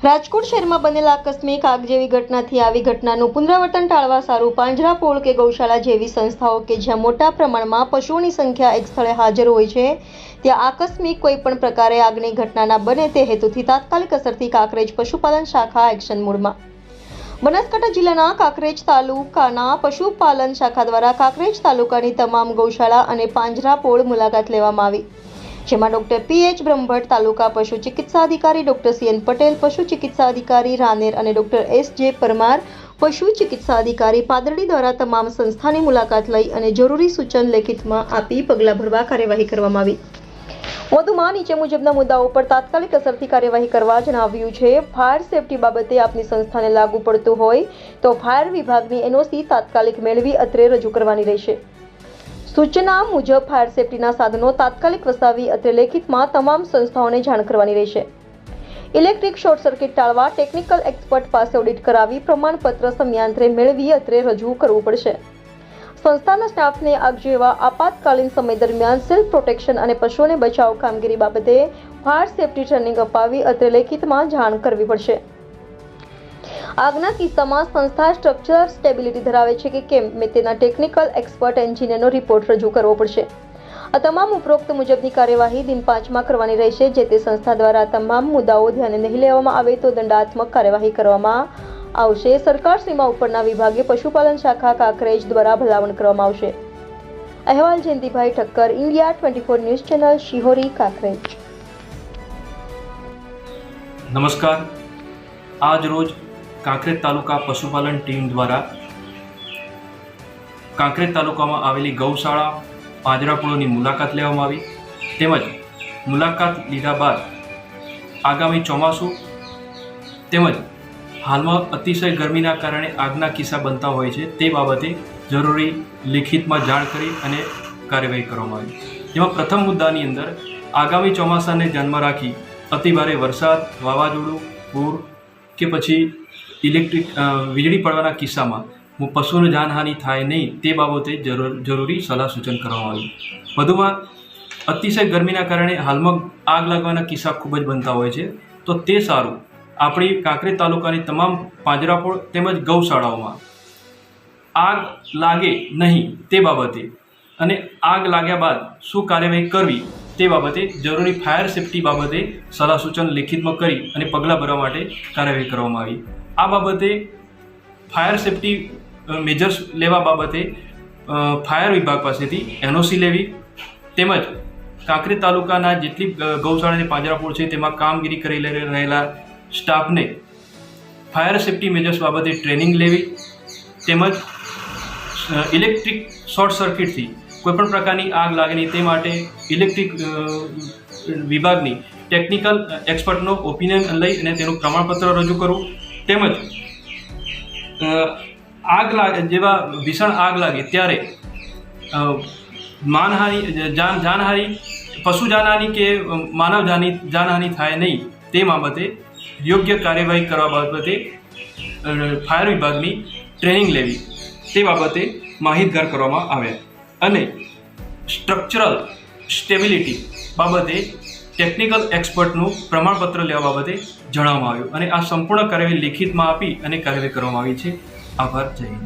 રાજકોટ શહેરમાં બનેલા આકસ્મિક આગ જેવી ઘટનાથી આવી ઘટનાનું પુનરાવર્તન ટાળવા સારું પાંજરાપોળ કે ગૌશાળા જેવી સંસ્થાઓ કે જ્યાં મોટા પ્રમાણમાં પશુઓની સંખ્યા એક સ્થળે હાજર હોય છે ત્યાં આકસ્મિક કોઈ પણ પ્રકારે આગની ઘટના ના બને તે હેતુથી તાત્કાલિક અસરથી કાંકરેજ પશુપાલન શાખા એક્શન મોડમાં. બનાસકાંઠા જિલ્લાના કાંકરેજ તાલુકાના પશુપાલન શાખા દ્વારા કાંકરેજ તાલુકાની તમામ ગૌશાળા અને પાંજરાપોળ મુલાકાત લેવામાં આવી, જેમાં ડોક્ટર પીએચ બ્રહ્મભટ્ટ તાલુકા પશુ ચિકિત્સા અધિકારી, ડોક્ટર સીએન પટેલ પશુ ચિકિત્સા અધિકારી રાનેર અને ડોક્ટર એસ.જે. પરમાર પશુ ચિકિત્સા અધિકારી પાદરડી દ્વારા તમામ સંસ્થાની મુલાકાત લઈ અને જરૂરી સૂચન લેખિતમાં આપી પગલાં ભરવા કાર્યવાહી કરવામાં આવી. વધુમાં નીચે મુજબના મુદ્દાઓ પર તાત્કાલિક અસરથી કાર્યવાહી કરવા જણાવ્યું છે. ફાયર સેફટી બાબતે આપની સંસ્થાને લાગુ પડતું હોય તો ફાયર વિભાગની એનઓસી તાત્કાલિક મેળવી અત્રે રજૂ કરવાની રહેશે. સૂચના મુજબ ફાયર સેફટીના સાધનો તાત્કાલિક વસાવી અત્રે લેખિતમાં તમામ સંસ્થાઓને જાણ કરવાની રહેશે. ઇલેક્ટ્રિક શોર્ટ સર્કિટ ટાળવા ટેકનિકલ એક્સપર્ટ પાસે ઓડિટ કરાવી પ્રમાણપત્ર સમયાંતરે મેળવી અત્રે રજૂ કરવું પડશે. સંસ્થાના સ્ટાફને આગ જેવા આપાતકાલીન સમય દરમિયાન સેલ્ફ પ્રોટેક્શન અને પશુઓને બચાવ કામગીરી બાબતે ફાયર સેફટી ટ્રેનિંગ અપાવી અત્રે લેખિતમાં જાણ કરવી પડશે. આગના કિસ્સામાં સંસ્થા સ્ટ્રક્ચરલ સ્ટેબિલિટી ધરાવે છે કે કેમ તેના ટેકનિકલ એક્સપર્ટ એન્જિનિયરનો રિપોર્ટ રજૂ કરવો પડશે. આ તમામ ઉપરોક્ત મુજબની કાર્યવાહી દિન 5માં કરવાની રહેશે. જે તે સંસ્થા દ્વારા તમામ મુદ્દાઓ ધ્યાને નહીં લેવામાં આવે તો દંડાત્મક કાર્યવાહી કરવામાં આવશે. સરકારશ્રીમાં ઉપરના વિભાગે પશુપાલન શાખા કાંકરેજ દ્વારા ભલામણ કરવામાં આવશે. અહેવાલ Jayantibhai Thakkar, India 24 news channel, Shihori, Kankrej. નમસ્કાર. આજ રોજ કાંકરેજ તાલુકા પશુપાલન ટીમ દ્વારા કાંકરેજ તાલુકામાં આવેલી ગૌશાળા પાંજરાપોળોની મુલાકાત લેવામાં આવી, તેમજ મુલાકાત લીધા બાદ આગામી ચોમાસું તેમજ હાલમાં અતિશય ગરમીના કારણે આગના કિસ્સા બનતા હોય છે તે બાબતે જરૂરી લિખિતમાં જાણ કરી અને કાર્યવાહી કરવામાં આવી. જેમાં પ્રથમ મુદ્દાની અંદર આગામી ચોમાસાને ધ્યાનમાં રાખી અતિભારે વરસાદ, વાવાઝોડું, પૂર કે પછી વીજળી પડવાના કિસ્સામાં પશુની જાનહાનિ થાય નહીં તે બાબતે જરૂરી સલાહ સૂચન કરવામાં આવ્યું. વધુમાં અતિશય ગરમીના કારણે હાલમાં આગ લાગવાના કિસ્સા ખૂબ જ બનતા હોય છે, તો તે સારું આપણી કાંકરેજ તાલુકાની તમામ પાંજરાપોળ તેમજ ગૌશાળાઓમાં આગ લાગે નહીં તે બાબતે અને આગ લાગ્યા બાદ શું કાર્યવાહી કરવી તે બાબતે જરૂરી ફાયર સેફટી બાબતે સલાહ સૂચન લેખિતમાં કરી અને પગલાં ભરવા માટે કાર્યવાહી કરવામાં આવી. આ બાબતે ફાયર સેફટી મેજર્સ લેવા બાબતે ફાયર વિભાગ પાસેથી એનઓસી લેવી, તેમજ કાંકરેજ તાલુકાના જેટલી ગૌશાળા અને પાંજરાપોળ છે તેમાં કામગીરી કરી રહેલા સ્ટાફને ફાયર સેફટી મેજર્સ બાબતે ટ્રેનિંગ લેવી, તેમજ ઇલેક્ટ્રિક શોર્ટ સર્કિટથી કોઈપણ પ્રકારની આગ લાગે નહીં તે માટે ઇલેક્ટ્રિક વિભાગની ટેકનિકલ એક્સપર્ટનો ઓપિનિયન લઈ અને તેનું પ્રમાણપત્ર રજૂ કરવું, તેમજ આગ લાગે જેવા ભીષણ આગ લાગે ત્યારે જાનહાનિ પશુ જાનહાનિ કે માનવ જાનહાનિ થાય નહીં તે બાબતે યોગ્ય કાર્યવાહી કરવા બાબતે ફાયર વિભાગની ટ્રેનિંગ લેવી તે બાબતે માહિતગાર કરવામાં આવ્યા અને સ્ટ્રક્ચરલ સ્ટેબિલિટી બાબતે ટેકનિકલ એક્સપર્ટનું પ્રમાણપત્ર લેવા બાબતે જણાવવામાં આવ્યું અને આ સંપૂર્ણ કાર્યવાહી લેખિતમાં આપી અને કાર્યવાહી કરવામાં આવી છે. આભાર. જય હિન્દ.